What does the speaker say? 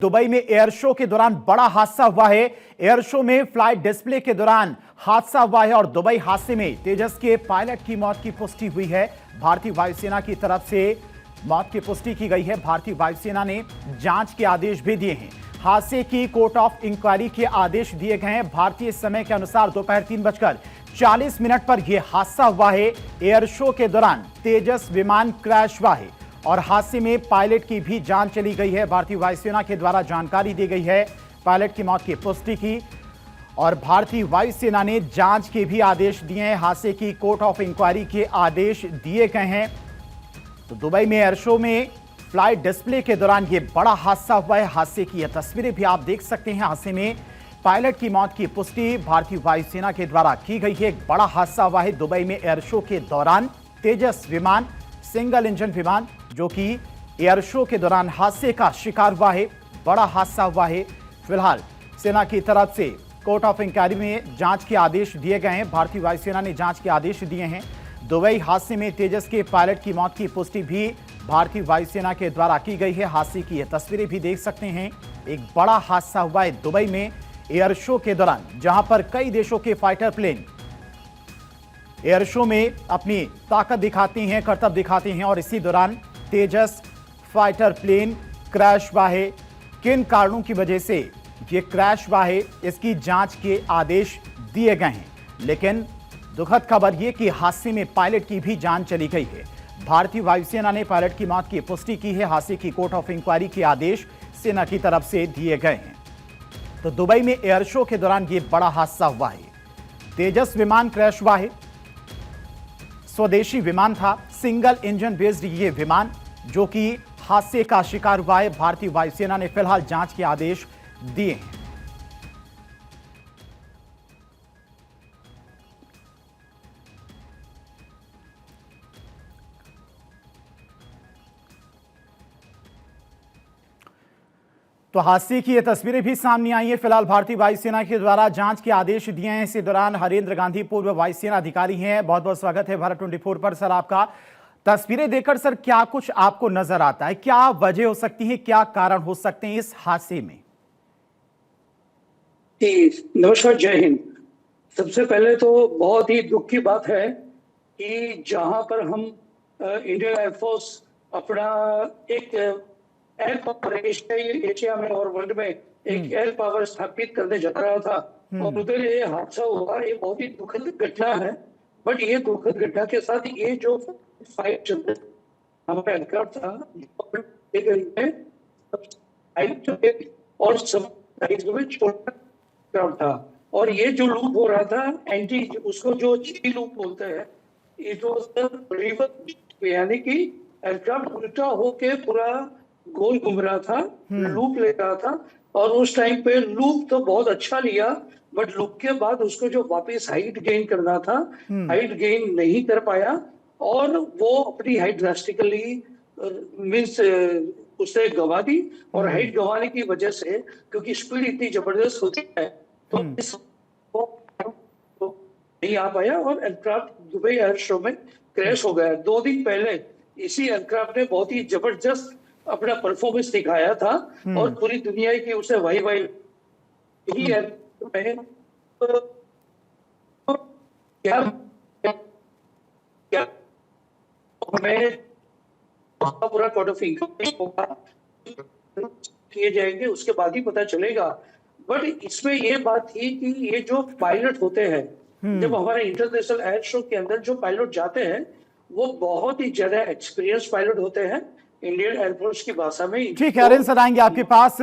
Dubai में air show के दौरान बड़ा हादसा हुआ है। एयर शो में फ्लाइट डिस्प्ले के दौरान हादसा हुआ है और दुबई हादसे में तेजस के पायलट की मौत की पुष्टि हुई है। भारतीय वायुसेना की तरफ से मौत की पुष्टि की गई है। भारतीय वायुसेना ने जांच के आदेश भी दिए हैं। हादसे की कोर्ट ऑफ इंक्वायरी के आदेश दिए गए हैं। भारतीय समय के अनुसार दोपहर 3:40 पर यह हादसा हुआ है। एयर शो के दौरान तेजस विमान क्रैश हुआ है और हादसे में पायलट की भी जान चली गई है। भारतीय वायुसेना के द्वारा जानकारी दी गई है। पायलट की मौत की पुष्टि की और भारतीय वायुसेना ने जांच के भी आदेश दिए हैं। हादसे की कोर्ट ऑफ इंक्वायरी के आदेश दिए गए हैं। तो दुबई में एयर शो में फ्लाइट डिस्प्ले के दौरान यह बड़ा हादसा हुआ है। हादसे की यह तस्वीरें भी आप देख सकते हैं। हादसे में पायलट की मौत की पुष्टि भारतीय वायुसेना के द्वारा की गई है। एक बड़ा हादसा हुआ है दुबई में एयर शो के दौरान। तेजस विमान सिंगल इंजन विमान जो कि एयर शो के दौरान हादसे का शिकार हुआ है। बड़ा हादसा हुआ है। फिलहाल सेना की तरफ से कोर्ट ऑफ इंक्वायरी में जांच के आदेश दिए गए हैं। भारतीय वायुसेना ने जांच के आदेश दिए हैं। दुबई हादसे में तेजस के पायलट की मौत की पुष्टि भी भारतीय वायुसेना के द्वारा की गई है। हादसे की ये तस्वीरें भी देख सकते हैं। एक बड़ा हादसा हुआ है दुबई में एयर शो के दौरान, जहां पर कई देशों के फाइटर प्लेन एयर शो में अपनी ताकत दिखाती हैं, करतब दिखाती हैं और इसी दौरान तेजस फाइटर प्लेन क्रैश हुआ है। किन कारणों की वजह से यह क्रैश हुआ है, इसकी जांच के आदेश दिए गए हैं। लेकिन दुखद खबर यह कि हादसे में पायलट की भी जान चली गई है। भारतीय वायुसेना ने पायलट की मौत की पुष्टि की है। हादसे की कोर्ट ऑफ इंक्वायरी के आदेश सेना की तरफ से दिए गए हैं। तो दुबई में एयर शो के दौरान यह बड़ा हादसा हुआ है। तेजस विमान क्रैश हुआ है। स्वदेशी विमान था, सिंगल इंजन बेस्ड ये विमान जो कि हादसे का शिकार हुआ है। भारतीय वायुसेना ने फिलहाल जांच के आदेश दिए हैं। तो हादसे की ये तस्वीरें भी सामने आई हैं। फिलहाल भारतीय वायुसेना के द्वारा जांच के आदेश दिए हैं। इसी दौरान हरेंद्र गांधी पूर्व वायुसेना अधिकारी हैं। बहुत बहुत स्वागत है भारत 24 पर सर आपका। तस्वीरें देखकर सर क्या कुछ आपको नजर आता है, क्या वजह हो सकती है, क्या कारण हो सकते हैं इस हादसे में? नमस्कार, जय हिंद। सबसे पहले तो बहुत ही दुख की बात है कि जहां पर हम इंडियन एयरफोर्स अपना एक एयर पावर एशिया में और वर्ल्ड में एक एयर पावर स्थापित करने जा रहा था और उधर ये हादसा हुआ। ये बहुत ही दुखद घटना है। बट ये दुखद घटना के साथ ये जो फाइट चल रहा हमारा एयरक्राफ्ट था और सब छोटा था और ये जो लूप हो रहा था एंटी, उसको जो जी लूप बोलते हैं, इट वाज रिवर्स, यानी कि एयरक्राफ्ट उल्टा होके पूरा गोल घूम रहा था, लूप ले रहा था। और उस टाइम पे लूप तो बहुत अच्छा लिया, बट लूप के बाद उसको जो वापस हाइट गेन करना था, हाइट गेन नहीं कर पाया और वो अपनी हाइट ड्रास्टिकली मीन्स उसे गंवा दी। और हाइट गंवाने की वजह से, क्योंकि स्पीड इतनी जबरदस्त होती है, तो इस नहीं आ पाया और एयरक्राफ्ट दुबई एयर शो में क्रैश हो गया। 2 दिन पहले इसी एयरक्राफ्ट ने बहुत ही जबरदस्त अपना परफॉर्मेंस दिखाया था और पूरी दुनिया की उसे वाई वाई क्या क्या हमें पूरा कोर्ट ऑफ इंक्वायरी होगा, किए जाएंगे, उसके बाद ही पता चलेगा। बट इसमें ये बात थी कि ये जो पायलट होते हैं, जब हमारे इंटरनेशनल एयर शो के अंदर जो पायलट जाते हैं वो बहुत ही ज्यादा एक्सपीरियंस पायलट होते हैं। इंडियन एयरफोर्स की भाषा में ठीक है, हरेंद्र सर आएंगे आपके पास।